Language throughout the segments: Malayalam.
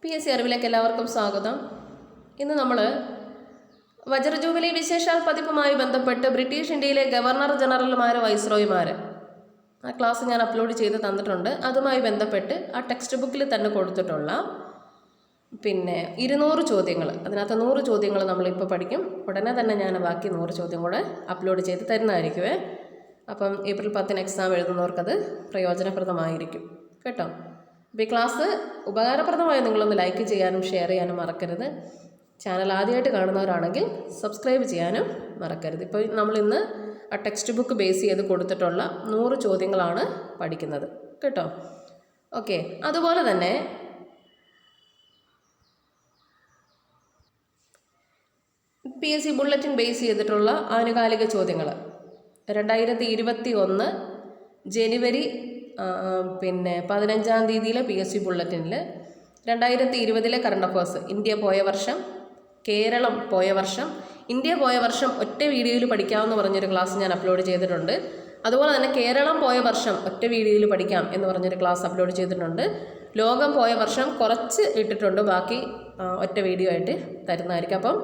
PSC അറിവിലേക്ക് എല്ലാവർക്കും സ്വാഗതം. ഇന്ന് നമ്മൾ വജ്ര ജൂബിലി വിശേഷാൽ പതിപ്പുമായി ബന്ധപ്പെട്ട് ബ്രിട്ടീഷ് ഇന്ത്യയിലെ ഗവർണർ ജനറൽമാർ, വൈസ്രോയിമാർ, ആ ക്ലാസ് ഞാൻ അപ്ലോഡ് ചെയ്ത് തന്നിട്ടുണ്ട്. അതുമായി ബന്ധപ്പെട്ട് ആ ടെക്സ്റ്റ് ബുക്കിൽ തന്നെ കൊടുത്തിട്ടുള്ള 200 ചോദ്യങ്ങൾ, അതിനകത്ത് 100 ചോദ്യങ്ങൾ നമ്മളിപ്പോൾ പഠിക്കും. ഉടനെ തന്നെ ഞാൻ ബാക്കി 100 ചോദ്യം കൂടെ അപ്ലോഡ് ചെയ്ത് തരുന്നതായിരിക്കുമേ. അപ്പം ഏപ്രിൽ 10 എക്സാം എഴുതുന്നവർക്കത് പ്രയോജനപ്രദമായിരിക്കും കേട്ടോ. അപ്പോൾ ഈ ക്ലാസ് ഉപകാരപ്രദമായി നിങ്ങളൊന്ന് ലൈക്ക് ചെയ്യാനും ഷെയർ ചെയ്യാനും മറക്കരുത്. ചാനൽ ആദ്യമായിട്ട് കാണുന്നവരാണെങ്കിൽ സബ്സ്ക്രൈബ് ചെയ്യാനും മറക്കരുത്. ഇപ്പോൾ നമ്മളിന്ന് ആ ടെക്സ്റ്റ് ബുക്ക് ബേസ് ചെയ്ത് കൊടുത്തിട്ടുള്ള 100 ചോദ്യങ്ങളാണ് പഠിക്കുന്നത് കേട്ടോ. ഓക്കെ, അതുപോലെ തന്നെ PSC ബുള്ളറ്റിൻ ബേസ് ചെയ്തിട്ടുള്ള ആനുകാലിക ചോദ്യങ്ങൾ 2021 ജനുവരി 15-ാം തീയതിയിലെ PSC ബുള്ളറ്റിനിൽ 2020 കറണ്ട് അഫേഴ്സ്, ഇന്ത്യ പോയ വർഷം, കേരളം പോയ വർഷം, ഇന്ത്യ പോയ വർഷം ഒറ്റ വീഡിയോയിൽ പഠിക്കാമെന്ന് പറഞ്ഞൊരു ക്ലാസ് ഞാൻ അപ്ലോഡ് ചെയ്തിട്ടുണ്ട്. അതുപോലെ തന്നെ കേരളം പോയ വർഷം ഒറ്റ വീഡിയോയിൽ പഠിക്കാം എന്ന് പറഞ്ഞൊരു ക്ലാസ് അപ്ലോഡ് ചെയ്തിട്ടുണ്ട്. ലോകം പോയ വർഷം കുറച്ച് ഇട്ടിട്ടുണ്ട്, ബാക്കി ഒറ്റ വീഡിയോ ആയിട്ട് തരുന്നതായിരിക്കും. അപ്പം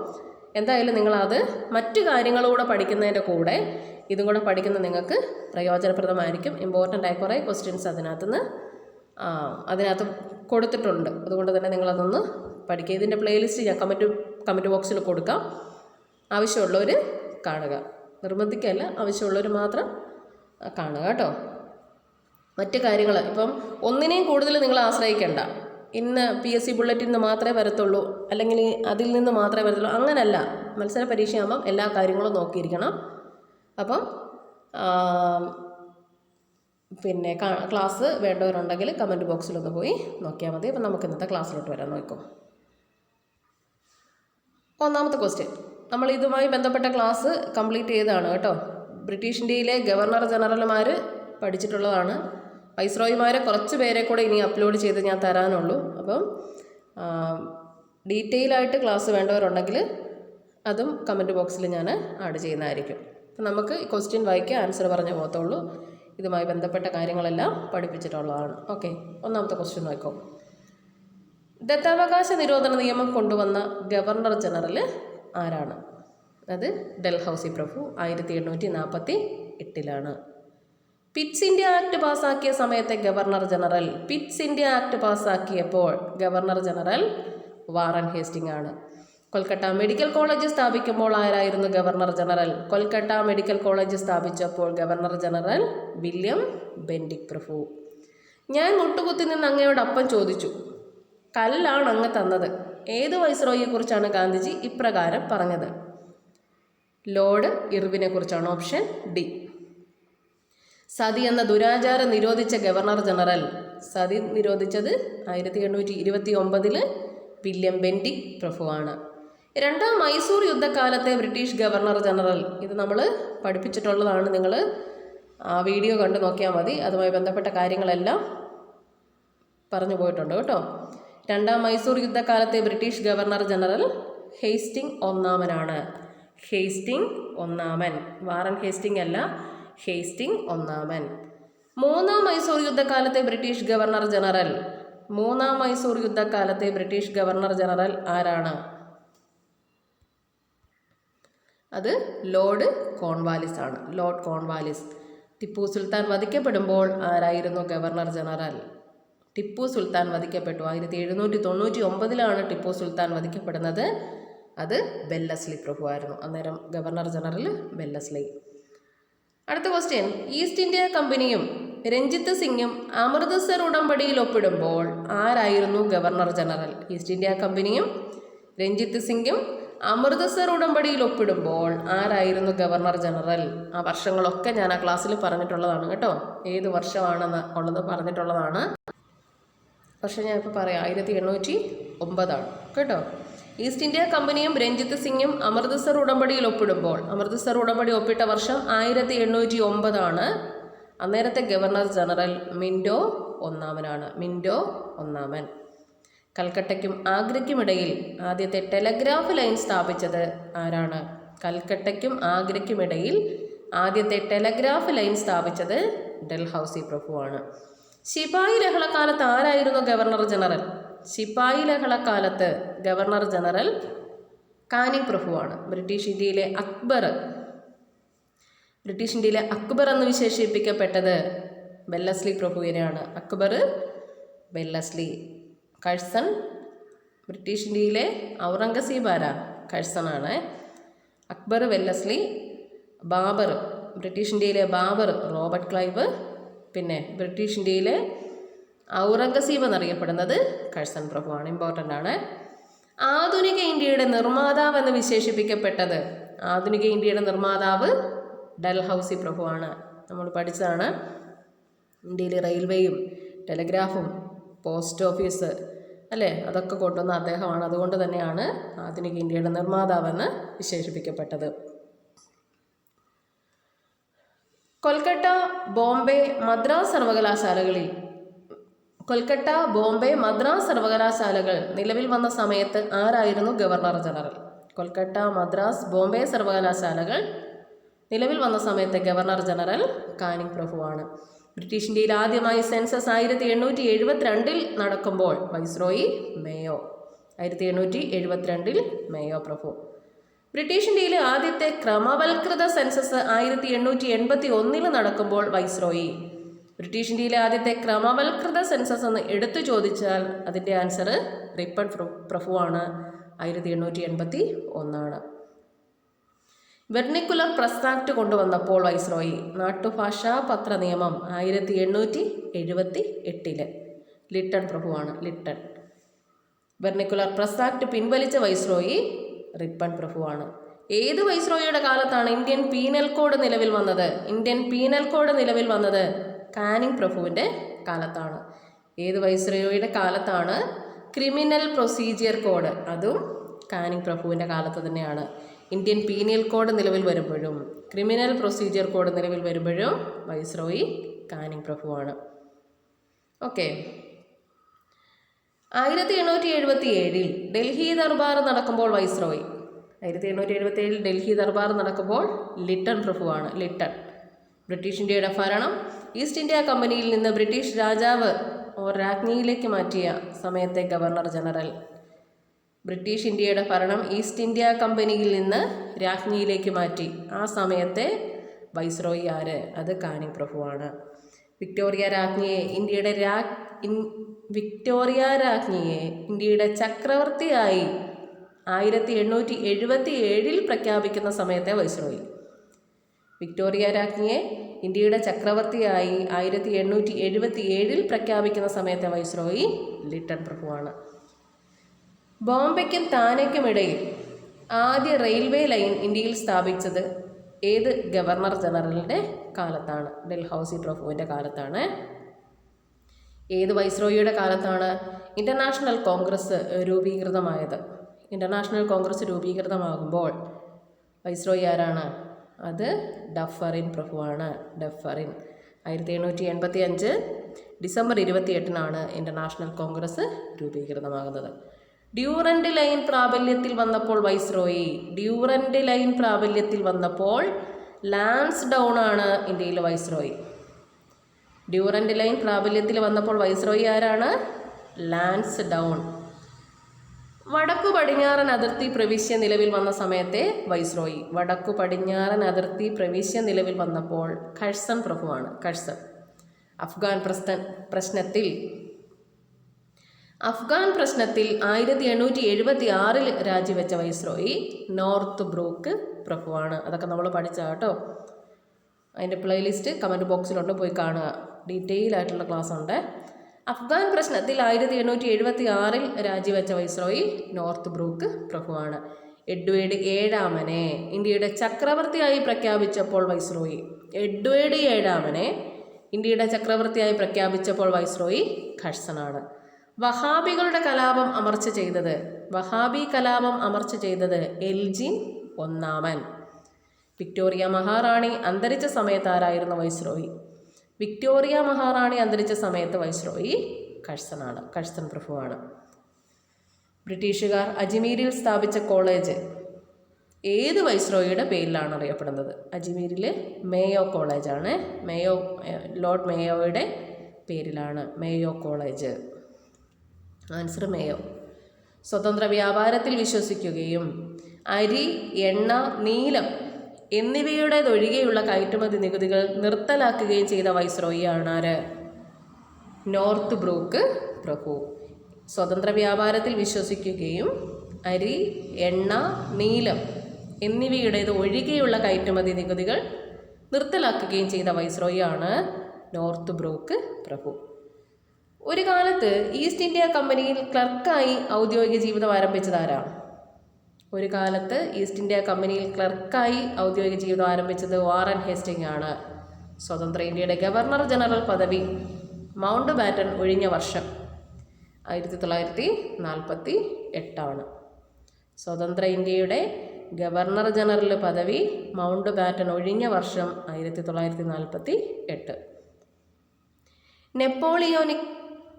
എന്തായാലും നിങ്ങളത് മറ്റു കാര്യങ്ങളൂടെ പഠിക്കുന്നതിൻ്റെ കൂടെ ഇതും കൂടെ പഠിക്കുന്നത് നിങ്ങൾക്ക് പ്രയോജനപ്രദമായിരിക്കും. ഇമ്പോർട്ടൻ്റ് ആയ കുറേ ക്വസ്റ്റ്യൻസ് അതിനകത്ത് കൊടുത്തിട്ടുണ്ട്. അതുകൊണ്ട് തന്നെ നിങ്ങളതൊന്ന് പഠിക്കുക. ഇതിൻ്റെ പ്ലേലിസ്റ്റ് ഞാൻ കമൻറ്റ് ബോക്സിൽ കൊടുക്കാം. ആവശ്യമുള്ളവർ കാണുക, നിർബന്ധിക്കല്ല, ആവശ്യമുള്ളവർ മാത്രം കാണുക കേട്ടോ. മറ്റു കാര്യങ്ങൾ ഇപ്പം ഒന്നിനെയും കൂടുതൽ നിങ്ങൾ ആശ്രയിക്കേണ്ട. ഇന്ന് PSC ബുള്ളറ്റിൽ നിന്ന് മാത്രമേ വരത്തുള്ളൂ, അല്ലെങ്കിൽ അതിൽ നിന്ന് മാത്രമേ വരത്തുള്ളൂ, അങ്ങനല്ല. മത്സര പരീക്ഷയാകുമ്പം എല്ലാ കാര്യങ്ങളും നോക്കിയിരിക്കണം. അപ്പം ക്ലാസ് വേണ്ടവരുണ്ടെങ്കിൽ കമൻറ്റ് ബോക്സിലൊന്ന് പോയി നോക്കിയാൽ മതി. അപ്പം നമുക്ക് ഇന്നത്തെ ക്ലാസ്സിലോട്ട് വരാൻ നോക്കാം. ഒന്നാമത്തെ ക്വസ്റ്റ്യൻ, നമ്മൾ ഇതുമായി ബന്ധപ്പെട്ട ക്ലാസ് കംപ്ലീറ്റ് ചെയ്തതാണ് കേട്ടോ. ബ്രിട്ടീഷ് ഇന്ത്യയിലെ ഗവർണർ ജനറൽമാർ പഠിച്ചിട്ടുള്ളതാണ്. വൈസ്രോയിമാരെ കുറച്ച് പേരെ കൂടെ ഇനി അപ്ലോഡ് ചെയ്ത് ഞാൻ തരാനുള്ളൂ. അപ്പം ഡീറ്റെയിൽ ആയിട്ട് ക്ലാസ് വേണ്ടവരുണ്ടെങ്കിൽ അതും കമൻറ്റ് ബോക്സിൽ ഞാൻ ആഡ് ചെയ്യുന്നതായിരിക്കും. അപ്പം നമുക്ക് ഈ ക്വസ്റ്റ്യൻ വായിക്കുക, ആൻസർ പറഞ്ഞേ പോകത്തുള്ളൂ. ഇതുമായി ബന്ധപ്പെട്ട കാര്യങ്ങളെല്ലാം പഠിപ്പിച്ചിട്ടുള്ളതാണ്. ഓക്കെ, ഒന്നാമത്തെ ക്വസ്റ്റ്യൻ നോക്കാം. ദത്താവകാശ നിരോധന നിയമം കൊണ്ടുവന്ന ഗവർണർ ജനറൽ ആരാണ്? അത് ഡൽഹൌസി പ്രഭു 1848 പിറ്റ്സ് ഇന്ത്യ ആക്ട് പാസ്സാക്കിയ സമയത്തെ governor general, Pitt's India Act പാസ്സാക്കിയപ്പോൾ ഗവർണർ ജനറൽ വാറൻ ഹേസ്റ്റിംഗ് ആണ്. കൊൽക്കത്ത മെഡിക്കൽ കോളേജ് സ്ഥാപിക്കുമ്പോൾ ആരായിരുന്നു governor general? Kolkata medical college സ്ഥാപിച്ചപ്പോൾ ഗവർണർ ജനറൽ വില്യം ബെൻഡിക് പ്രഭു. ഞാൻ മുട്ടുകുത്തി നിന്ന് അങ്ങയോട് അപ്പം ചോദിച്ചു, കല്ലാണ് അങ്ങ് തന്നത്. ഏത് വൈസ്രോയിയെക്കുറിച്ചാണ് ഗാന്ധിജി ഇപ്രകാരം പറഞ്ഞത്? ലോർഡ് ഇർവിനെ കുറിച്ചാണ്. Option D. സതി എന്ന ദുരാചാരം നിരോധിച്ച ഗവർണർ ജനറൽ, സതി നിരോധിച്ചത് 1829 വില്യം ബെൻഡിക് പ്രഭുവാണ്. രണ്ടാം മൈസൂർ യുദ്ധകാലത്തെ ബ്രിട്ടീഷ് ഗവർണർ ജനറൽ, ഇത് നമ്മൾ പഠിപ്പിച്ചിട്ടുള്ളതാണ്. നിങ്ങൾ ആ വീഡിയോ കണ്ടു നോക്കിയാൽ മതി. അതുമായി ബന്ധപ്പെട്ട കാര്യങ്ങളെല്ലാം പറഞ്ഞു പോയിട്ടുണ്ട് കേട്ടോ. രണ്ടാം മൈസൂർ യുദ്ധകാലത്തെ ബ്രിട്ടീഷ് ഗവർണർ ജനറൽ ഹേസ്റ്റിംഗ് ഒന്നാമനാണ്. ഹേസ്റ്റിംഗ് ഒന്നാമൻ, വാറൻ ഹേസ്റ്റിംഗ് അല്ല, ഹേസ്റ്റിംഗ് ഒന്നാമൻ. മൂന്നാം മൈസൂർ യുദ്ധകാലത്തെ ബ്രിട്ടീഷ് ഗവർണർ ജനറൽ, മൂന്നാം മൈസൂർ യുദ്ധകാലത്തെ ബ്രിട്ടീഷ് ഗവർണർ ജനറൽ ആരാണ്? അത് ലോർഡ് കോൺവാലിസ് ആണ്. Lord Cornwallis. ടിപ്പു സുൽത്താൻ വധിക്കപ്പെടുമ്പോൾ ആരായിരുന്നു ഗവർണർ ജനറൽ? ടിപ്പു സുൽത്താൻ വധിക്കപ്പെട്ടു 1799 ടിപ്പു സുൽത്താൻ വധിക്കപ്പെടുന്നത്. അത് വെല്ലസ്ലി പ്രഭു ആയിരുന്നു. അന്നേരം ഗവർണർ ജനറൽ വെല്ലസ്ലി. അടുത്ത ക്വസ്റ്റ്യൻ, ഈസ്റ്റ് ഇന്ത്യ കമ്പനിയും രഞ്ജിത്ത് സിംഗും അമൃത്സർ ഉടമ്പടിയിൽ ഒപ്പിടുമ്പോൾ ആരായിരുന്നു ഗവർണർ ജനറൽ? ഈസ്റ്റ് ഇന്ത്യ കമ്പനിയും രഞ്ജിത്ത് സിംഗും അമൃത്സർ ഉടമ്പടിയിൽ ഒപ്പിടുമ്പോൾ ആരായിരുന്നു ഗവർണർ ജനറൽ? ആ വർഷങ്ങളൊക്കെ ഞാൻ ആ ക്ലാസ്സിൽ പറഞ്ഞിട്ടുള്ളതാണ് കേട്ടോ. ഏത് വർഷമാണെന്ന് ഉള്ളത് പറഞ്ഞിട്ടുള്ളതാണ്. പക്ഷേ ഞാൻ ഇപ്പോൾ പറയാം, 1809 കേട്ടോ. ഈസ്റ്റ് ഇന്ത്യ കമ്പനിയും രഞ്ജിത്ത് സിംഗും അമൃത്സർ ഉടമ്പടിയിൽ ഒപ്പിടുമ്പോൾ, അമൃത്സർ ഉടമ്പടി ഒപ്പിട്ട വർഷം 1809. അന്നേരത്തെ ഗവർണർ ജനറൽ മിൻറ്റോ ഒന്നാമനാണ്. മിൻറ്റോ ഒന്നാമൻ. കൽക്കട്ടയ്ക്കും ആഗ്രയ്ക്കുമിടയിൽ ആദ്യത്തെ ടെലഗ്രാഫ് ലൈൻ സ്ഥാപിച്ചത് ആരാണ്? കൽക്കട്ടയ്ക്കും ആഗ്രയ്ക്കുമിടയിൽ ആദ്യത്തെ ടെലഗ്രാഫ് ലൈൻ സ്ഥാപിച്ചത് ഡൽഹൌസി പ്രഭുവാണ്. ശിപായി ലഹളക്കാലത്ത് ആരായിരുന്നു ഗവർണർ ജനറൽ? ശിപ്പായി ലഹളക്കാലത്ത് ഗവർണർ ജനറൽ കാനിങ് പ്രഭുവാണ്. ബ്രിട്ടീഷ് ഇന്ത്യയിലെ അക്ബർ എന്ന് വിശേഷിപ്പിക്കപ്പെട്ടത് വെല്ലസ്ലി പ്രഭുവിനെയാണ്. അക്ബർ വെല്ലസ്ലി. കഴ്സൺ ബ്രിട്ടീഷ് ഇന്ത്യയിലെ ഔറംഗസീബ് ആരാ? കഴ്സണാണ്. അക്ബർ വെല്ലസ്ലി. ബാബർ ബ്രിട്ടീഷ് ഇന്ത്യയിലെ ബാബർ റോബർട്ട് ക്ലൈവ്. പിന്നെ ബ്രിട്ടീഷ് ഇന്ത്യയിലെ ഔറംഗസീബ് എന്നറിയപ്പെടുന്നത് കഴ്സൺ പ്രഭുവാണ്. ഇമ്പോർട്ടൻ്റ് ആണ്. ആധുനിക ഇന്ത്യയുടെ നിർമ്മാതാവ് എന്ന് വിശേഷിപ്പിക്കപ്പെട്ടത് ആധുനിക ഇന്ത്യയുടെ നിർമ്മാതാവ് ഡൽഹൌസി പ്രഭുവാണ്. നമ്മൾ പഠിച്ചതാണ്. ഇന്ത്യയിൽ റെയിൽവേയും ടെലിഗ്രാഫും പോസ്റ്റ് ഓഫീസ് അല്ലേ, അതൊക്കെ കൊണ്ടുവന്ന അദ്ദേഹമാണ്. അതുകൊണ്ട് തന്നെയാണ് ആധുനിക ഇന്ത്യയുടെ നിർമ്മാതാവെന്ന് വിശേഷിപ്പിക്കപ്പെട്ടത്. കൊൽക്കത്ത, ബോംബെ, മദ്രാസ് സർവകലാശാലകൾ നിലവിൽ വന്ന സമയത്ത് ആരായിരുന്നു ഗവർണർ ജനറൽ? കൊൽക്കത്ത, മദ്രാസ്, ബോംബെ സർവകലാശാലകൾ നിലവിൽ വന്ന സമയത്ത് ഗവർണർ ജനറൽ കാനിങ് പ്രഭുവാണ്. ബ്രിട്ടീഷ് ഇന്ത്യയിൽ ആദ്യമായി സെൻസസ് 1872 നടക്കുമ്പോൾ വൈസ്രോയി മേയോ. 1872 മേയോ പ്രഭു. ബ്രിട്ടീഷ് ഇന്ത്യയിലെ ആദ്യത്തെ ക്രമവൽകൃത സെൻസസ് 1881 നടക്കുമ്പോൾ വൈസ്രോയി. ബ്രിട്ടീഷ് ഇന്ത്യയിലെ ആദ്യത്തെ ക്രമവൽകൃത സെൻസസ് എന്ന് എടുത്തു ചോദിച്ചാൽ അതിൻ്റെ ആൻസർ റിപ്പൺ പ്രഭുവാണ്. 1881. വെർണിക്കുലർ പ്രസ് ആക്ട് കൊണ്ടുവന്നപ്പോൾ വൈസ്രോയി. നാട്ടുഭാഷാ പത്ര നിയമം 1878. ലിട്ടൺ പ്രഭുവാണ്. ലിട്ടൺ. വെർണിക്കുലർ പ്രസ് ആക്ട് പിൻവലിച്ച വൈസ്രോയി റിപ്പൺ പ്രഭുവാണ്. ഏത് വൈസ്രോയിയുടെ കാലത്താണ് ഇന്ത്യൻ പീനൽ കോഡ് നിലവിൽ വന്നത്? ഇന്ത്യൻ പീനൽ കോഡ് നിലവിൽ വന്നത് കാനിങ് പ്രഭുവിൻ്റെ കാലത്താണ്. ഏത് വൈസ്രോയിയുടെ കാലത്താണ് ക്രിമിനൽ പ്രൊസീജിയർ കോഡ്? അതും കാനിങ് പ്രഭുവിൻ്റെ കാലത്ത് തന്നെയാണ്. ഇന്ത്യൻ പീനൽ കോഡ് നിലവിൽ വരുമ്പോഴും ക്രിമിനൽ പ്രൊസീജിയർ കോഡ് നിലവിൽ വരുമ്പോഴും വൈസ്രോയി കാനിങ് പ്രഭുവാണ്. ഓക്കെ. 1877 ഡൽഹി ദർബാർ നടക്കുമ്പോൾ വൈസ്രോയി. 1877 ഡൽഹി ദർബാർ നടക്കുമ്പോൾ ലിട്ടൺ പ്രഭുവാണ്. ലിട്ടൺ. ബ്രിട്ടീഷ് ഇന്ത്യയുടെ ഭരണം ഈസ്റ്റ് ഇന്ത്യ കമ്പനിയിൽ നിന്ന് ബ്രിട്ടീഷ് രാജാവ് രാജ്ഞിയിലേക്ക് മാറ്റിയ സമയത്തെ ഗവർണർ ജനറൽ. ബ്രിട്ടീഷ് ഇന്ത്യയുടെ ഭരണം ഈസ്റ്റ് ഇന്ത്യ കമ്പനിയിൽ നിന്ന് രാജ്ഞിയിലേക്ക് മാറ്റി. ആ സമയത്തെ വൈസ്രോയി ആര്? അത് കാനിങ് പ്രഭുവാണ്. വിക്ടോറിയ രാജ്ഞിയെ ഇന്ത്യയുടെ ചക്രവർത്തിയായി 1877 പ്രഖ്യാപിക്കുന്ന സമയത്തെ വൈസ്രോയി. വിക്ടോറിയ രാജ്ഞിയെ ഇന്ത്യയുടെ ചക്രവർത്തിയായി 1877 പ്രഖ്യാപിക്കുന്ന സമയത്തെ വൈസ്രോയി ലിട്ടൺ പ്രഭുവാണ്. ബോംബെക്കും താനെക്കും ഇടയിൽ ആദ്യ റെയിൽവേ ലൈൻ ഇന്ത്യയിൽ സ്ഥാപിച്ചത് ഏത് ഗവർണർ ജനറലിൻ്റെ കാലത്താണ്? ഡൽഹൌസി പ്രഭുവിൻ്റെ കാലത്താണ്. ഏത് വൈസ്രോയിയുടെ കാലത്താണ് ഇൻ്റർനാഷണൽ കോൺഗ്രസ് രൂപീകൃതമായത്? ഇൻ്റർനാഷണൽ കോൺഗ്രസ് രൂപീകൃതമാകുമ്പോൾ വൈസ്രോയി ആരാണ്? അത് ഡഫറിൻ പ്രഭുവാണ്. ഡഫറിൻ. 1885 ഡിസംബർ 28 ഇൻ്റർനാഷണൽ കോൺഗ്രസ് രൂപീകൃതമാകുന്നത്. ഡ്യൂറൻഡ് ലൈൻ പ്രാബല്യത്തിൽ വന്നപ്പോൾ വൈസ്രോയി. ഡ്യൂറൻഡ് ലൈൻ പ്രാബല്യത്തിൽ വന്നപ്പോൾ ലാൻസ്ഡൗൺ ആണ് ഇന്ത്യയിലെ വൈസ്രോയി. ഡ്യൂറൻഡ് ലൈൻ പ്രാബല്യത്തിൽ വന്നപ്പോൾ വൈസ്രോയി ആരാണ്? ലാൻസ്ഡൗൺ. വടക്കു പടിഞ്ഞാറൻ അതിർത്തി പ്രവിശ്യ നിലവിൽ വന്ന സമയത്തെ വൈസ്രോയി. വടക്കു പടിഞ്ഞാറൻ അതിർത്തി പ്രവിശ്യ നിലവിൽ വന്നപ്പോൾ കഴ്സൺ പ്രഭുവാണ്. കഴ്സൺ. അഫ്ഗാൻ പ്രശ്നത്തിൽ 1876 രാജിവെച്ച വൈസ്രോയി നോർത്ത് ബ്രൂക്ക് പ്രഭുവാണ്. അതൊക്കെ നമ്മൾ പഠിച്ച കേട്ടോ. അതിൻ്റെ പ്ലേലിസ്റ്റ് കമൻറ്റ് ബോക്സിലുണ്ട്, പോയി കാണുക. ഡീറ്റെയിൽ ആയിട്ടുള്ള ക്ലാസ് ഉണ്ട്. അഫ്ഗാൻ പ്രശ്നത്തിൽ 1876 രാജിവെച്ച വൈസ്രോയി നോർത്ത് ബ്രൂക്ക് പ്രഭുവാണ്. എഡ്വേർഡ് ഏഴാമനെ ഇന്ത്യയുടെ ചക്രവർത്തിയായി പ്രഖ്യാപിച്ചപ്പോൾ വൈസ്രോയി. എഡ്വേർഡ് ഏഴാമനെ ഇന്ത്യയുടെ ചക്രവർത്തിയായി പ്രഖ്യാപിച്ചപ്പോൾ വൈസ്രോയി കഴ്സണാണ്. വഹാബി കലാപം അമർച്ച ചെയ്തത് എൽജിൻ ഒന്നാമൻ. വിക്ടോറിയ മഹാറാണി അന്തരിച്ച സമയത്ത് ആരായിരുന്നു വൈസ്രോയി? വിക്ടോറിയ മഹാറാണി അന്തരിച്ച സമയത്ത് വൈസ്രോയി കഴ്സണാണ്. കഴ്സൺ പ്രഭുവാണ്. ബ്രിട്ടീഷുകാർ അജ്മീരിൽ സ്ഥാപിച്ച കോളേജ് ഏത് വൈസ്രോയിയുടെ പേരിലാണ് അറിയപ്പെടുന്നത്? അജ്മീരിലെ മേയോ കോളേജാണ്. ലോർഡ് മേയോയുടെ പേരിലാണ് മേയോ കോളേജ്. Answer Mayo. സ്വതന്ത്ര വ്യാപാരത്തിൽ വിശ്വസിക്കുകയും അരി, എണ്ണ, നീലം എന്നിവയുടേതൊഴികെയുള്ള കയറ്റുമതി നികുതികൾ നിർത്തലാക്കുകയും ചെയ്ത വൈസ്രോയിയാണ് ആര്? നോർത്ത് ബ്രൂക്ക് പ്രഭു. സ്വതന്ത്ര വ്യാപാരത്തിൽ വിശ്വസിക്കുകയും അരി, എണ്ണ, നീലം എന്നിവയുടേത് ഒഴികെയുള്ള കയറ്റുമതി നികുതികൾ നിർത്തലാക്കുകയും ചെയ്ത വൈസ്രോയിയാണ് നോർത്ത് ബ്രൂക്ക് പ്രഭു. ഒരു കാലത്ത് ഈസ്റ്റ് ഇന്ത്യ കമ്പനിയിൽ ക്ലർക്കായി ഔദ്യോഗിക ജീവിതം ആരംഭിച്ചതാരാണ്? ഒരു കാലത്ത് ഈസ്റ്റ് ഇന്ത്യ കമ്പനിയിൽ ക്ലർക്കായി ഔദ്യോഗിക ജീവിതം ആരംഭിച്ചത് വാറൻ ഹേസ്റ്റിംഗ് ആണ്. സ്വതന്ത്ര ഇന്ത്യയുടെ ഗവർണർ ജനറൽ പദവി മൗണ്ട് ബാറ്റൺ ഒഴിഞ്ഞ വർഷം 1948. സ്വതന്ത്ര ഇന്ത്യയുടെ ഗവർണർ ജനറൽ പദവി മൗണ്ട് ബാറ്റൺ ഒഴിഞ്ഞ വർഷം 1948.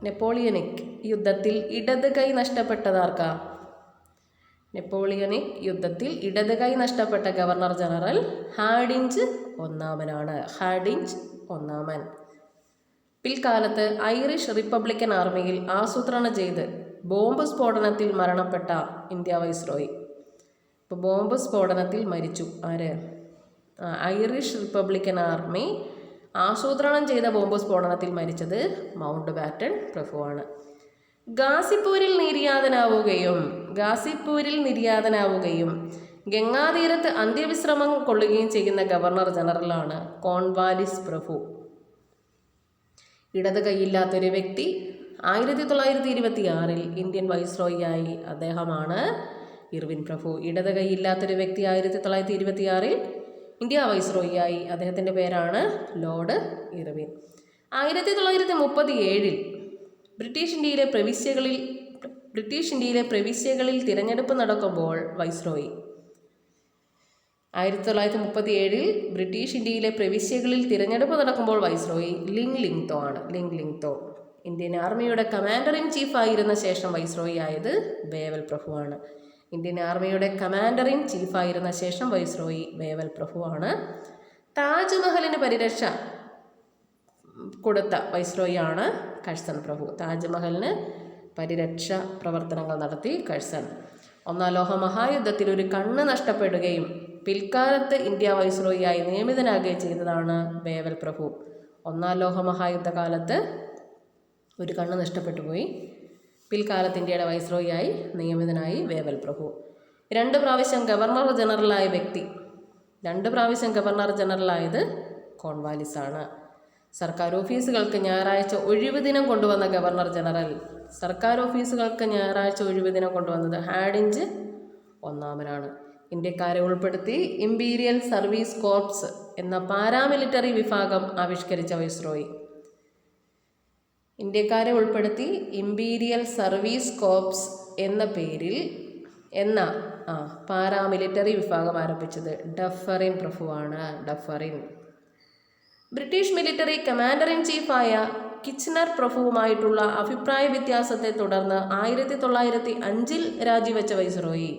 നെപ്പോളിയനിക് യുദ്ധത്തിൽ ഇടത് കൈ നഷ്ടപ്പെട്ടതാർക്കാ? നെപ്പോളിയനിക് യുദ്ധത്തിൽ ഇടത് കൈ നഷ്ടപ്പെട്ട ഗവർണർ ജനറൽ ഹാർഡിഞ്ച് ഒന്നാമനാണ്. ഹാർഡിഞ്ച് ഒന്നാമൻ. പിൽക്കാലത്ത് ഐറിഷ് റിപ്പബ്ലിക്കൻ ആർമിയിൽ ആസൂത്രണം ചെയ്ത് ബോംബ് സ്ഫോടനത്തിൽ മരണപ്പെട്ട ഇന്ത്യ വൈസ്രോയി. ഇപ്പോൾ ബോംബ് സ്ഫോടനത്തിൽ മരിച്ചു ആര്? ഐറിഷ് റിപ്പബ്ലിക്കൻ ആർമി ആസൂത്രണം ചെയ്ത ബോംബ് സ്ഫോടനത്തിൽ മരിച്ചത് മൗണ്ട് ബാറ്റൺ പ്രഭുവാണ്. ഗാസിപ്പൂരിൽ നിര്യാതനാവുകയും ഗംഗാതീരത്ത് അന്ത്യവിശ്രമം കൊള്ളുകയും ചെയ്യുന്ന ഗവർണർ ജനറലാണ് കോൺവാലിസ് പ്രഭു. ഇടത് കൈയില്ലാത്തൊരു വ്യക്തി 1926 ഇന്ത്യൻ വൈസ്രോയിയായി അദ്ദേഹമാണ് ഇർവിൻ പ്രഭു. ഇടത് കൈയില്ലാത്തൊരു വ്യക്തി 1926 ഇന്ത്യ വൈസ്രോയിയായി അദ്ദേഹത്തിൻ്റെ പേരാണ് ലോർഡ് ഇർവിൻ. 1937 ബ്രിട്ടീഷ് ഇന്ത്യയിലെ പ്രവിശ്യകളിൽ തിരഞ്ഞെടുപ്പ് നടക്കുമ്പോൾ വൈസ്രോയി. 1937 ബ്രിട്ടീഷ് ഇന്ത്യയിലെ പ്രവിശ്യകളിൽ തിരഞ്ഞെടുപ്പ് നടക്കുമ്പോൾ വൈസ്രോയി ലിങ്ലിങ്തോ ആണ്. ലിങ്ലിങ്തോ. ഇന്ത്യൻ ആർമിയുടെ കമാൻഡർ ഇൻ ചീഫ് ആയിരുന്ന ശേഷം വൈസ്രോയി ആയത് വേവൽ പ്രഭുവാണ്. ഇന്ത്യൻ ആർമിയുടെ കമാൻഡർ ഇൻ ചീഫ് ആയിരുന്ന ശേഷം വൈസ്രോയി വേവൽ പ്രഭുവാണ്. താജ്മഹലിന് പരിരക്ഷ കൊടുത്ത വൈസ്രോയിയാണ് കഴ്സൺ പ്രഭു. താജ്മഹലിന് പരിരക്ഷ പ്രവർത്തനങ്ങൾ നടത്തി കഴ്സൺ. ഒന്നാം ലോക മഹായുദ്ധത്തിൽ ഒരു കണ്ണ് നഷ്ടപ്പെടുകയും പിൽക്കാലത്ത് ഇന്ത്യ വൈസ്രോയിയായി നിയമിതനാകുകയും ചെയ്തതാണ് വേവൽ പ്രഭു. ഒന്നാം ലോക മഹായുദ്ധകാലത്ത് ഒരു കണ്ണ് നഷ്ടപ്പെട്ടു പോയി. പിൽക്കാലത്ത് ഇന്ത്യയുടെ വൈസ്രോയിയായി നിയമിതനായി വേവൽ പ്രഭു. 2 പ്രാവശ്യം ഗവർണർ ജനറലായ വ്യക്തി. 2 പ്രാവശ്യം ഗവർണർ ജനറലായത് കോൺവാലിസ് ആണ്. സർക്കാർ ഓഫീസുകൾക്ക് ഞായറാഴ്ച ഒഴിവു ദിനം കൊണ്ടുവന്ന ഗവർണർ ജനറൽ. സർക്കാർ ഓഫീസുകൾക്ക് ഞായറാഴ്ച ഒഴിവു ദിനം കൊണ്ടുവന്നത് ഹാർഡിഞ്ച് ഒന്നാമനാണ്. ഇന്ത്യക്കാരെ ഉൾപ്പെടുത്തി ഇമ്പീരിയൽ സർവീസ് കോർപ്സ് എന്ന പാരാമിലിറ്ററി വിഭാഗം ആവിഷ്കരിച്ച വൈസ്രോയി. ഇന്ത്യക്കാരെ ഉൾപ്പെടുത്തി ഇമ്പീരിയൽ സർവീസ് കോർപ്സ് എന്ന പേരിൽ പാരാമിലിറ്ററി വിഭാഗം ആരംഭിച്ചത് ഡഫറിൻ പ്രഭുവാണ്. Dufferin. British military commander in ചീഫായ കിച്ച്നർ പ്രഭുവുമായിട്ടുള്ള അഭിപ്രായ വ്യത്യാസത്തെ തുടർന്ന് 1905 രാജിവെച്ച viceroy.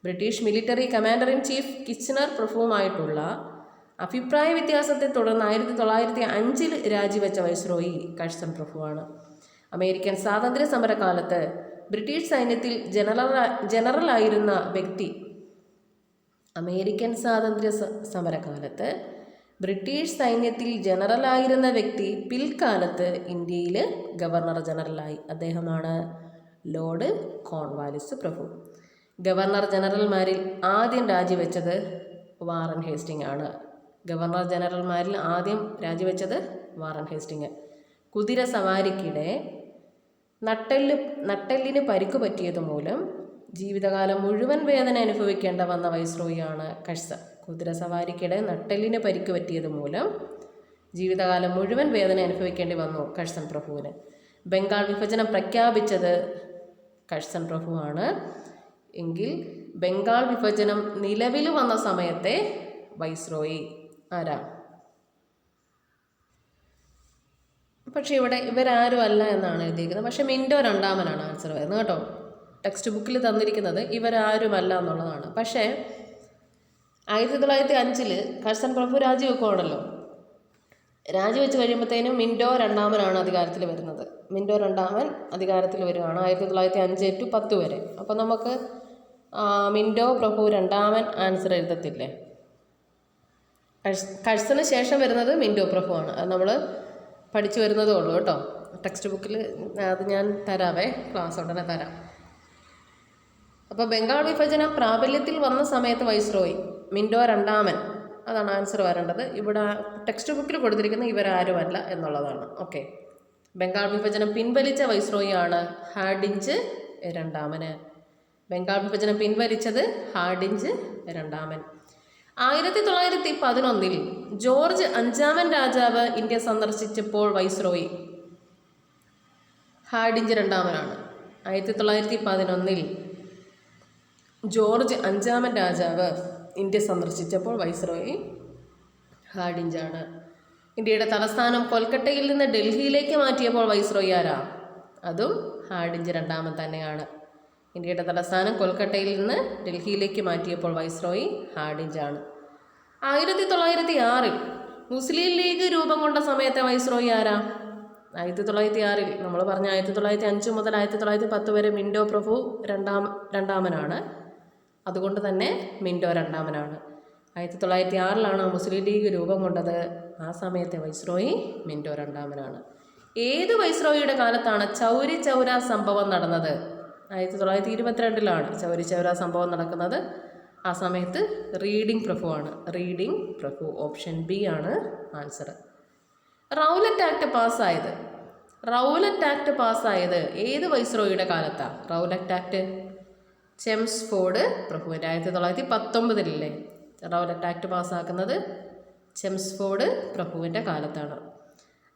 British military commander in chief Kitchener പ്രഭുവുമായിട്ടുള്ള അഭിപ്രായ വ്യത്യാസത്തെ തുടർന്ന് 1905 രാജിവെച്ച വൈസ്രോയി കഴ്സൺ പ്രഭുവാണ്. അമേരിക്കൻ സ്വാതന്ത്ര്യ സമരകാലത്ത് ബ്രിട്ടീഷ് സൈന്യത്തിൽ ജനറലായിരുന്ന വ്യക്തി. അമേരിക്കൻ സ്വാതന്ത്ര്യ സമരകാലത്ത് ബ്രിട്ടീഷ് സൈന്യത്തിൽ ജനറലായിരുന്ന വ്യക്തി പിൽക്കാലത്ത് ഇന്ത്യയിൽ ഗവർണർ ജനറലായി. അദ്ദേഹമാണ് ലോർഡ് കോൺവാലിസ് പ്രഭു. ഗവർണർ ജനറൽമാരിൽ ആദ്യം രാജിവെച്ചത് വാറൻ ഹേസ്റ്റിംഗ് ആണ്. ഗവർണർ ജനറൽമാരിൽ ആദ്യം രാജിവെച്ചത് വാറൻ ഹേസ്റ്റിംഗ്. കുതിര സവാരിക്കിടെ നട്ടെല്ലിന് പരിക്കു പറ്റിയത് മൂലം ജീവിതകാലം മുഴുവൻ വേദന അനുഭവിക്കേണ്ട വന്ന വൈസ്രോയിയാണ് കഴ്സൺ. കുതിര സവാരിക്കിടെ നട്ടെല്ലിന് പരിക്കു പറ്റിയത് മൂലം ജീവിതകാലം മുഴുവൻ വേദന അനുഭവിക്കേണ്ടി വന്നു കഴ്സൺ പ്രഭുവിന്. ബംഗാൾ വിഭജനം പ്രഖ്യാപിച്ചത് കഴ്സൺ പ്രഭുവാണ്. എങ്കിൽ ബംഗാൾ വിഭജനം നിലവിൽ വന്ന സമയത്തെ വൈസ്രോയി ആരാ? പക്ഷെ ഇവിടെ ഇവരാരും അല്ല എന്നാണ് എഴുതിയിരിക്കുന്നത്. പക്ഷെ മിൻറ്റോ രണ്ടാമനാണ് ആൻസർ വരുന്നത് കേട്ടോ. ടെക്സ്റ്റ് ബുക്കിൽ തന്നിരിക്കുന്നത് ഇവരാരുമല്ല എന്നുള്ളതാണ്. പക്ഷേ 1905 കഴ്സൺ പ്രഭു രാജിവെക്കുവാണല്ലോ. രാജിവെച്ച് കഴിയുമ്പോഴത്തേനും മിൻറ്റോ രണ്ടാമനാണ് അധികാരത്തിൽ വരുന്നത്. മിൻറ്റോ രണ്ടാമൻ അധികാരത്തിൽ വരികയാണ് 1905 to 10 വരെ. അപ്പോൾ നമുക്ക് മിൻറ്റോ പ്രഭു രണ്ടാമൻ ആൻസർ എഴുതത്തില്ലേ? കഴ്സന് ശേഷം വരുന്നത് മിൻറ്റോ പ്രഭുവാണ്. അത് നമ്മൾ പഠിച്ചു വരുന്നതേ ഉള്ളൂ കേട്ടോ. ടെക്സ്റ്റ് ബുക്കിൽ അത് ഞാൻ തരാവേ, ക്ലാസ് ഉടനെ തരാം. അപ്പോൾ ബംഗാൾ വിഭജനം പ്രാബല്യത്തിൽ വന്ന സമയത്ത് വൈസ്രോയി മിൻറ്റോ രണ്ടാമൻ, അതാണ് ആൻസർ വരേണ്ടത്. ഇവിടെ ടെക്സ്റ്റ് ബുക്കിൽ കൊടുത്തിരിക്കുന്ന ഇവരാരുമല്ല എന്നുള്ളതാണ്. ഓക്കെ, ബംഗാൾ വിഭജനം പിൻവലിച്ച വൈസ്രോയിയാണ് ഹാർഡിഞ്ച് രണ്ടാമന്. ബംഗാൾ വിഭജനം പിൻവലിച്ചത് ഹാർഡിഞ്ച് രണ്ടാമൻ. 1911 ജോർജ് അഞ്ചാമൻ രാജാവ് ഇന്ത്യ സന്ദർശിച്ചപ്പോൾ വൈസ്രോയി ഹാർഡിഞ്ച് രണ്ടാമനാണ്. 1911 ജോർജ് അഞ്ചാമൻ രാജാവ് ഇന്ത്യ സന്ദർശിച്ചപ്പോൾ വൈസ്രോയി ഹാർഡിഞ്ചാണ്. ഇന്ത്യയുടെ തലസ്ഥാനം കൊൽക്കട്ടയിൽ നിന്ന് ഡൽഹിയിലേക്ക് മാറ്റിയപ്പോൾ വൈസ്രോയി ആരാ? അതും ഹാർഡിഞ്ച് രണ്ടാമൻ തന്നെയാണ്. ഇന്ത്യയുടെ തലസ്ഥാനം കൊൽക്കട്ടയിൽ നിന്ന് ഡൽഹിയിലേക്ക് മാറ്റിയപ്പോൾ വൈസ്രോയി ഹാർഡിഞ്ചാണ്. 1906 മുസ്ലിം ലീഗ് രൂപം കൊണ്ട സമയത്തെ വൈസ്രോയി ആരാ? 1906 നമ്മൾ പറഞ്ഞ 1905 മുതൽ 1910 വരെ മിൻറ്റോ പ്രഭു രണ്ടാമനാണ്. അതുകൊണ്ട് തന്നെ മിൻറ്റോ രണ്ടാമനാണ്. 1906 മുസ്ലിം ലീഗ് രൂപം കൊണ്ടത്. ആ സമയത്തെ വൈസ്രോയി മിൻറ്റോ രണ്ടാമനാണ്. ഏത് വൈസ്രോയിയുടെ കാലത്താണ് ചൗരി ചൗര സംഭവം നടന്നത്? 1922 ചൗരി ചൗര സംഭവം നടക്കുന്നത്. ആ സമയത്ത് റീഡിംഗ് പ്രഭുവാണ്. റീഡിംഗ് പ്രഭു, ഓപ്ഷൻ ബി ആണ് ആൻസർ. റൗലറ്റ് ആക്ട് പാസ്സായത് ഏത് വൈസ്രോയിയുടെ കാലത്താണ്? റൗലറ്റ് ആക്ട് ചെംസ്ഫോർഡ് പ്രഭുവിൻ്റെ 1919 റൗലറ്റ് ആക്ട് പാസ്സാക്കുന്നത് ചെംസ്ഫോർഡ് പ്രഭുവിൻ്റെ കാലത്താണ്.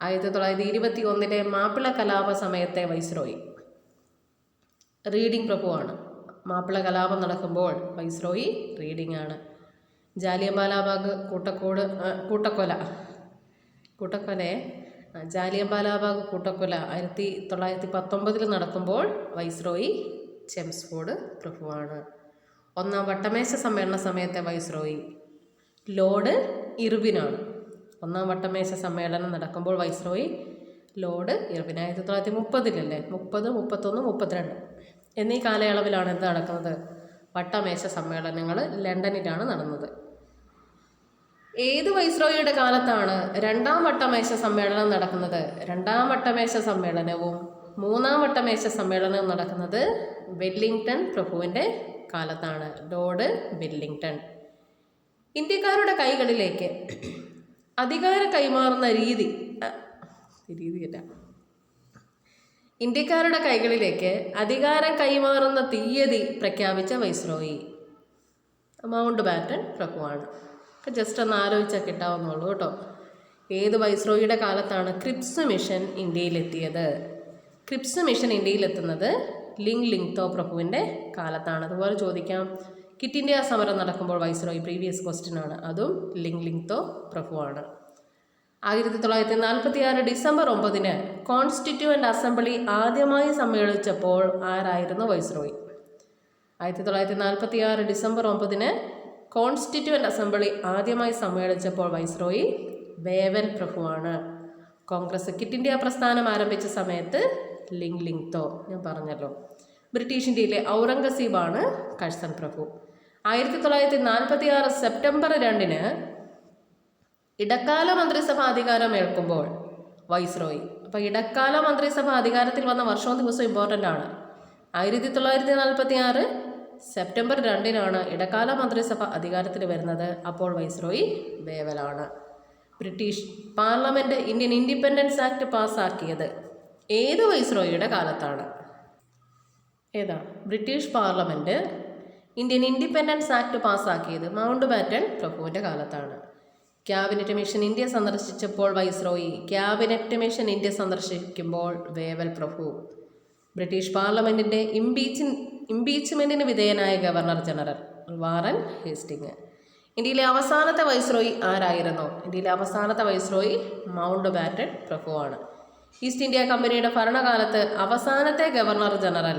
1921 മാപ്പിള കലാപ സമയത്തെ വൈസ്രോയി റീഡിംഗ് പ്രഭുവാണ്. മാപ്പിള കലാപം നടക്കുമ്പോൾ വൈസ്രോയി റീഡിംഗ് ആണ്. ജാലിയൻവാലാബാഗ് ജാലിയൻവാലാബാഗ് കൂട്ടക്കൊല 1919 നടക്കുമ്പോൾ വൈസ്രോയി ചെംസ്ഫോർഡ് പ്രഭുവാണ്. ഒന്നാം വട്ടമേശ സമ്മേളന സമയത്തെ വൈസ്രോയി ലോർഡ് ഇർവിനാണ്. ഒന്നാം വട്ടമേശ സമ്മേളനം നടക്കുമ്പോൾ വൈസ്രോയി ലോർഡ് ഇർവിൻ. 1930 30, 31, 32 എന്നീ കാലയളവിലാണ് എന്ത് നടക്കുന്നത്? വട്ടമേശ സമ്മേളനങ്ങൾ ലണ്ടനിലാണ് നടന്നത്. ഏത് വൈസ്രോയിയുടെ കാലത്താണ് രണ്ടാം വട്ടമേശ സമ്മേളനം നടക്കുന്നത്? രണ്ടാം വട്ടമേശ സമ്മേളനവും മൂന്നാം വട്ടമേശ സമ്മേളനവും നടക്കുന്നത് വെല്ലിംഗ്ടൺ പ്രഭുവിൻ്റെ കാലത്താണ്. Lord Wellington. ഇന്ത്യക്കാരുടെ കൈകളിലേക്ക് അധികാരം കൈമാറുന്ന ഇന്ത്യക്കാരുടെ കൈകളിലേക്ക് അധികാരം കൈമാറുന്ന തീയതി പ്രഖ്യാപിച്ച വൈസ്രോയി മൗണ്ട് ബാറ്റൻ പ്രഭുവാണ്. ജസ്റ്റ് ഒന്ന് ആലോചിച്ചാൽ കിട്ടാവുന്നുള്ളൂ കേട്ടോ. ഏത് വൈസ്രോയിയുടെ കാലത്താണ് ക്രിപ്സ് മിഷൻ ഇന്ത്യയിലെത്തിയത്? ക്രിപ്സ് മിഷൻ ഇന്ത്യയിലെത്തുന്നത് ലിങ്തോ പ്രഭുവിൻ്റെ കാലത്താണ്. അതുപോലെ ചോദിക്കാം, ക്വിറ്റ് ഇന്ത്യ സമരം നടക്കുമ്പോൾ വൈസ്രോയി, പ്രീവിയസ് ക്വസ്റ്റ്യൻ ആണ്, അതും ലിങ്തോ പ്രഭുവാണ്. 1946 ഡിസംബർ 9 കോൺസ്റ്റിറ്റ്യൂവൻ്റ് അസംബ്ലി ആദ്യമായി സമ്മേളിച്ചപ്പോൾ ആരായിരുന്നു വൈസ്രോയി? 1946 ഡിസംബർ 9 കോൺസ്റ്റിറ്റ്യൂവൻ്റ് അസംബ്ലി ആദ്യമായി സമ്മേളിച്ചപ്പോൾ വൈസ്രോയി വേവൽ പ്രഭുവാണ്. കോൺഗ്രസ് ക്വിറ്റ് ഇന്ത്യ പ്രസ്ഥാനം ആരംഭിച്ച സമയത്ത് ലിങ്തോ, ഞാൻ പറഞ്ഞല്ലോ. ബ്രിട്ടീഷ് ഇന്ത്യയിലെ ഔറംഗസീബാണ് കഴ്സൺ പ്രഭു. 1946 സെപ്റ്റംബർ 2 ഇടക്കാല മന്ത്രിസഭ അധികാരം ഏൽക്കുമ്പോൾ വൈസ്രോയി. അപ്പോൾ ഇടക്കാല മന്ത്രിസഭ അധികാരത്തിൽ വന്ന വർഷവും ദിവസവും ഇമ്പോർട്ടൻ്റ് ആണ്. 1946 സെപ്റ്റംബർ 2 ഇടക്കാല മന്ത്രിസഭ അധികാരത്തിൽ വരുന്നത്. അപ്പോൾ വൈസ്രോയി വേവലാണ്. British parliament Indian independence act പാസ്സാക്കിയത് ഏത് വൈസ്രോയിയുടെ കാലത്താണ്? ഏതാ? British parliament Indian independence act പാസ്സാക്കിയത് മൗണ്ട് ബാറ്റൻ പ്രഭുവിൻ്റെ കാലത്താണ്. ക്യാബിനറ്റ് മിഷൻ ഇന്ത്യ സന്ദർശിച്ചപ്പോൾ വൈസ്രോയി, ക്യാബിനറ്റ് മിഷൻ ഇന്ത്യ സന്ദർശിക്കുമ്പോൾ വേവൽ പ്രഭു. ബ്രിട്ടീഷ് പാർലമെൻറ്റിൻ്റെ ഇംപീച്ച്മെൻറ്റിന് വിധേയനായ ഗവർണർ ജനറൽ വാറൻ ഹേസ്റ്റിംഗ്. ഇന്ത്യയിലെ അവസാനത്തെ വൈസ്രോയി ആരായിരുന്നു? ഇന്ത്യയിലെ അവസാനത്തെ വൈസ്രോയി മൗണ്ട് ബാറ്റൻ പ്രഭുവാണ്. ഈസ്റ്റ് ഇന്ത്യ കമ്പനിയുടെ ഭരണകാലത്ത് അവസാനത്തെ ഗവർണർ ജനറൽ,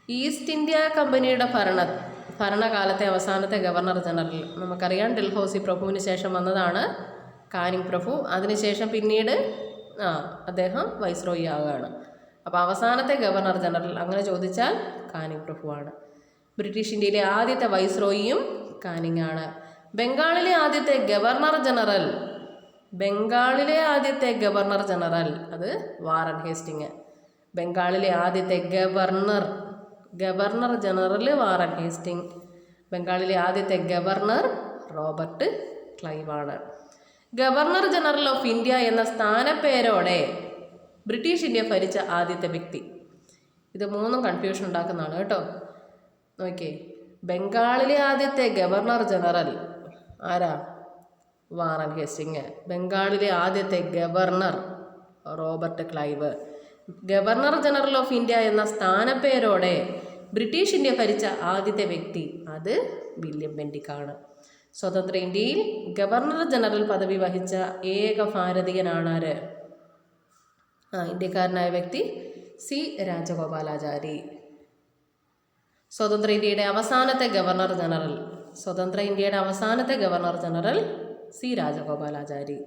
ഈസ്റ്റ് ഇന്ത്യ കമ്പനിയുടെ ഭരണകാലത്തെ അവസാനത്തെ ഗവർണർ ജനറൽ നമുക്കറിയാം ഡൽഹൌസി പ്രഭുവിന് ശേഷം വന്നതാണ് കാനിങ് പ്രഭു. അതിനുശേഷം പിന്നീട് അദ്ദേഹം വൈസ്രോയി ആവുകയാണ്. അപ്പോൾ അവസാനത്തെ ഗവർണർ ജനറൽ അങ്ങനെ ചോദിച്ചാൽ കാനിങ് പ്രഭുവാണ്. ബ്രിട്ടീഷ് ഇന്ത്യയിലെ ആദ്യത്തെ വൈസ്രോയിയും കാനിങ് ആണ്. ബംഗാളിലെ ആദ്യത്തെ ഗവർണർ ജനറൽ അത് വാറൻ ഹേസ്റ്റിങ്. ബംഗാളിലെ ആദ്യത്തെ ഗവർണർ ജനറൽ വാറൻ ഹേസ്റ്റിങ്. ബംഗാളിലെ ആദ്യത്തെ ഗവർണർ റോബർട്ട് ക്ലൈവ് ആണ്. ഗവർണർ ജനറൽ ഓഫ് ഇന്ത്യ എന്ന സ്ഥാനപ്പേരോടെ ബ്രിട്ടീഷ് ഇന്ത്യ ഭരിച്ച ആദ്യത്തെ വ്യക്തി. ഇത് മൂന്നും കൺഫ്യൂഷൻ ഉണ്ടാക്കുന്നതാണ് കേട്ടോ. നോക്കിയേ, ബംഗാളിലെ ആദ്യത്തെ ഗവർണർ ജനറൽ ആരാ? വാറൻ ഹേസ്റ്റിങ്. ബംഗാളിലെ ആദ്യത്തെ governor Robert Clive. Governor general of India എന്ന സ്ഥാനപ്പേരോടെ ബ്രിട്ടീഷ് ഇന്ത്യ ഭരിച്ച ആദ്യത്തെ വ്യക്തി അത് വില്യം ബെൻഡിക്കാണ്. സ്വതന്ത്ര ഇന്ത്യയിൽ ഗവർണർ ജനറൽ പദവി വഹിച്ച ഏക ഭാരതീയനാണ് ആര്? ഇന്ത്യക്കാരനായ വ്യക്തി സി രാജഗോപാലാചാരി. സ്വതന്ത്ര ഇന്ത്യയുടെ അവസാനത്തെ ഗവർണർ ജനറൽ സി രാജഗോപാലാചാരി.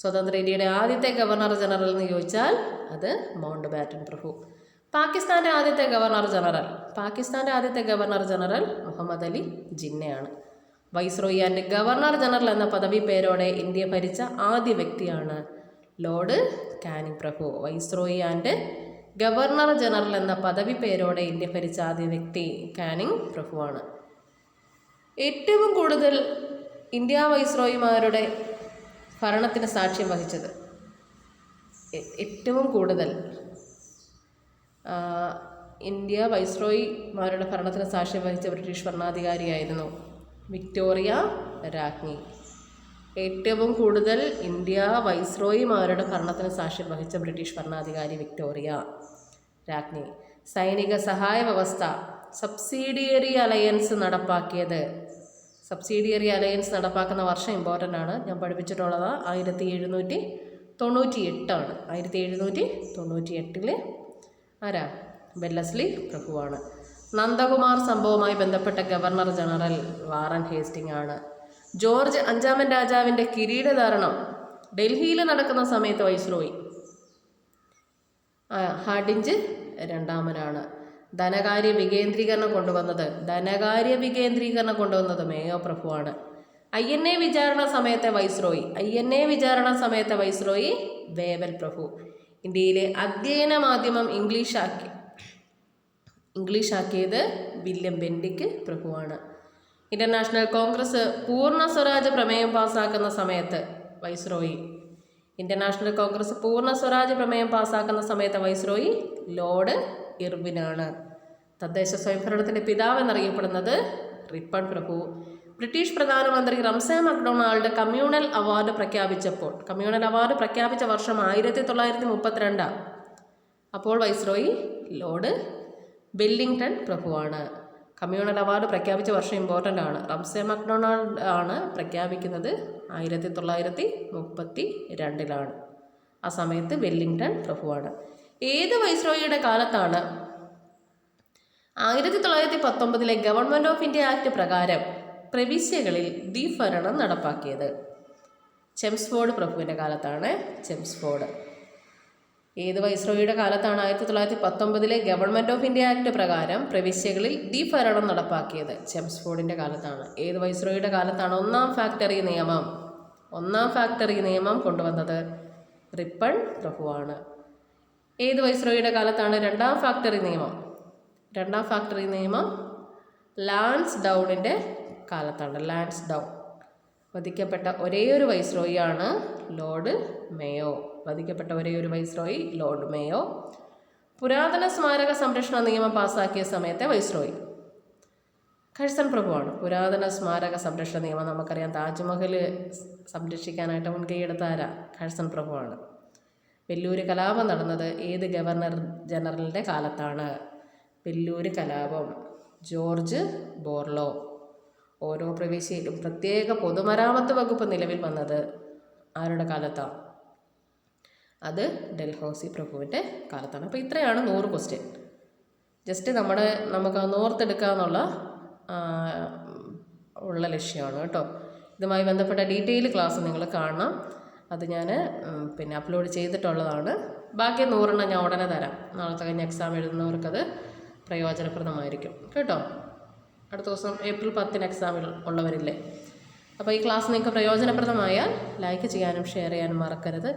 സ്വതന്ത്ര ഇന്ത്യയുടെ ആദ്യത്തെ ഗവർണർ ജനറൽ എന്ന് ചോദിച്ചാൽ അത് മൗണ്ട് ബാറ്റൻ പ്രഭു. പാകിസ്ഥാന്റെ ആദ്യത്തെ ഗവർണർ ജനറൽ മുഹമ്മദ് അലി ജിന്നയാണ്. വൈസ്രോയി ആൻഡ് ഗവർണർ ജനറൽ എന്ന പദവി പേരോടെ ഇന്ത്യ ഭരിച്ച ആദ്യ വ്യക്തിയാണ് ലോർഡ് കാനിങ് പ്രഭു. വൈസ്രോയി ആൻഡ് ഗവർണർ ജനറൽ എന്ന പദവി പേരോടെ ഇന്ത്യ ഭരിച്ച ആദ്യ വ്യക്തി കാനിങ് പ്രഭുവാണ്. ഏറ്റവും കൂടുതൽ ഇന്ത്യ വൈസ്രോയിമാരുടെ ഭരണത്തിന് സാക്ഷ്യം വഹിച്ചത്, ഏറ്റവും കൂടുതൽ ഇന്ത്യ വൈസ്രോയിമാരുടെ ഭരണത്തിന് സാക്ഷ്യം വഹിച്ച ബ്രിട്ടീഷ് ഭരണാധികാരിയായിരുന്നു വിക്ടോറിയ രാജ്ഞി. ഏറ്റവും കൂടുതൽ ഇന്ത്യ വൈസ്രോയിമാരുടെ ഭരണത്തിന് സാക്ഷ്യം വഹിച്ച ബ്രിട്ടീഷ് ഭരണാധികാരി വിക്ടോറിയ രാജ്ഞി. സൈനിക സഹായ വ്യവസ്ഥ സബ്സിഡിയറി അലയൻസ് നടപ്പാക്കുന്ന വർഷം ഇമ്പോർട്ടൻ്റ് ആണ്. ഞാൻ പഠിപ്പിച്ചിട്ടുള്ളത് 1798 1798 ആരാ? വെല്ലസ്ലി പ്രഭുവാണ്. നന്ദകുമാർ സംഭവവുമായി ബന്ധപ്പെട്ട ഗവർണർ ജനറൽ വാറൻ ഹേസ്റ്റിംഗ് ആണ്. ജോർജ് അഞ്ചാമൻ രാജാവിൻ്റെ കിരീടധാരണം ഡൽഹിയിൽ നടക്കുന്ന സമയത്ത് വൈസ്രോയി ഹാർഡിഞ്ച് രണ്ടാമനാണ്. ധനകാര്യ വികേന്ദ്രീകരണം കൊണ്ടുവന്നത് മേയോ പ്രഭുവാണ്. INA വിചാരണ സമയത്തെ വൈസ്രോയി വേവൽ പ്രഭു. ഇന്ത്യയിലെ അധ്യയന മാധ്യമം ഇംഗ്ലീഷാക്കിയത് വില്യം ബെൻഡിക്ക് പ്രഭുവാണ്. ഇന്റർനാഷണൽ കോൺഗ്രസ് പൂർണ്ണ സ്വരാജ് പ്രമേയം പാസ്സാക്കുന്ന സമയത്ത് വൈസ്രോയി ലോർഡ് ഇർവിനാണ്. തദ്ദേശ സ്വയംഭരണത്തിൻ്റെ പിതാവ് എന്നറിയപ്പെടുന്നത് റിപ്പൺ പ്രഭു. ബ്രിട്ടീഷ് പ്രധാനമന്ത്രി റംസേ മക്ഡൊണാൾഡ് കമ്മ്യൂണൽ അവാർഡ് പ്രഖ്യാപിച്ച വർഷം 1932. അപ്പോൾ വൈസ്രോയി ലോർഡ് വെല്ലിംഗ്ടൺ പ്രഭുവാണ്. കമ്മ്യൂണൽ അവാർഡ് പ്രഖ്യാപിച്ച വർഷം ഇമ്പോർട്ടൻ്റ് ആണ്. റംസേ മക്ഡൊണാൾഡ് ആണ് പ്രഖ്യാപിക്കുന്നത് 1932. ആ സമയത്ത് വെല്ലിംഗ്ടൺ പ്രഭുവാണ്. ഏത് വൈസ്രോയിയുടെ കാലത്താണ് 1919 ഗവൺമെൻറ് ഓഫ് ഇന്ത്യ ആക്ട് പ്രകാരം പ്രവിശ്യകളിൽ ദ്വിഭരണം നടപ്പാക്കിയത്? ചെംസ്ഫോർഡ് പ്രഭുവിൻ്റെ കാലത്താണ്. ഏത് വൈസ്രോയിയുടെ കാലത്താണ് 1919 ഗവൺമെൻറ് ഓഫ് ഇന്ത്യ ആക്ട് പ്രകാരം പ്രവിശ്യകളിൽ ദ്വിഭരണം നടപ്പാക്കിയത്? ചെംസ്ഫോർഡിൻ്റെ കാലത്താണ്. ഏത് വൈസ്രോയിയുടെ കാലത്താണ് ഒന്നാം ഫാക്ടറി നിയമം കൊണ്ടുവന്നത്? റിപ്പൺ പ്രഭുവാണ്. ഏത് വൈസ്രോയിയുടെ കാലത്താണ് രണ്ടാം ഫാക്ടറി നിയമം? ലാൻസ്ഡൗണിൻ്റെ കാലത്താണ്. വധിക്കപ്പെട്ട ഒരേയൊരു വൈസ്രോയിയാണ് ലോർഡ് മേയോ. പുരാതന സ്മാരക സംരക്ഷണ നിയമം പാസ്സാക്കിയ സമയത്തെ വൈസ്രോയി കഴ്സൺ പ്രഭുവാണ്. പുരാതന സ്മാരക സംരക്ഷണ നിയമം നമുക്കറിയാം. താജ്മഹൽ സംരക്ഷിക്കാനായിട്ട് മുൻകൈയെടുത്ത ആരാ? കഴ്സൺ പ്രഭുവാണ്. വെല്ലൂര് കലാപം നടന്നത് ഏത് ഗവർണർ ജനറലിൻ്റെ കാലത്താണ്? വെല്ലൂര് കലാപം ജോർജ് ബോർലോ. ഓരോ പ്രവിശ്യയിലും പ്രത്യേക പൊതുമരാമത്ത് വകുപ്പ് നിലവിൽ വന്നത് ആരുടെ കാലത്താണ്? അത് ഡൽഹൌസി പ്രഭുവിൻ്റെ കാലത്താണ്. അപ്പോൾ ഇത്രയാണ് 100 ക്വസ്റ്റ്യൻ. ജസ്റ്റ് നമുക്ക് ഓർത്തെടുക്കാന്നുള്ള ലക്ഷ്യമാണ് കേട്ടോ. ഇതുമായി ബന്ധപ്പെട്ട ഡീറ്റെയിൽ ക്ലാസ് നിങ്ങൾ കാണണം. അത് ഞാൻ പിന്നെ അപ്ലോഡ് ചെയ്തിട്ടുള്ളതാണ്. ബാക്കി 100 ഞാൻ ഉടനെ തരാം. നാളത്തെ കഴിഞ്ഞ എക്സാം എഴുതുന്നവർക്കത് പ്രയോജനപ്രദമായിരിക്കും കേട്ടോ. അടുത്ത ദിവസം ഏപ്രിൽ 10 എക്സാമിൽ ഉള്ളവരില്ലേ. അപ്പോൾ ഈ ക്ലാസ് നിങ്ങൾക്ക് പ്രയോജനപ്രദമായാൽ ലൈക്ക് ചെയ്യാനും ഷെയർ ചെയ്യാനും മറക്കരുത്.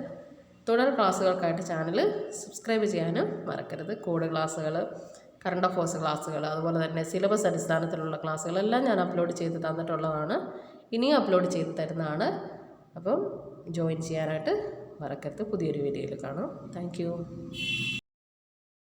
തുടർ ക്ലാസ്സുകൾക്കായിട്ട് ചാനൽ സബ്സ്ക്രൈബ് ചെയ്യാനും മറക്കരുത്. കോഡ് ക്ലാസ്സുകൾ, കറണ്ട് അഫയേഴ്സ് ക്ലാസ്സുകൾ, അതുപോലെ തന്നെ സിലബസ് അടിസ്ഥാനത്തിലുള്ള ക്ലാസ്സുകളെല്ലാം ഞാൻ അപ്ലോഡ് ചെയ്ത് തന്നിട്ടുള്ളതാണ്. ഇനിയും അപ്ലോഡ് ചെയ്ത് തരുന്നതാണ്. അപ്പം ജോയിൻ ചെയ്യാനായിട്ട് മറക്കരുത്. പുതിയൊരു വീഡിയോയിൽ കാണാം. താങ്ക്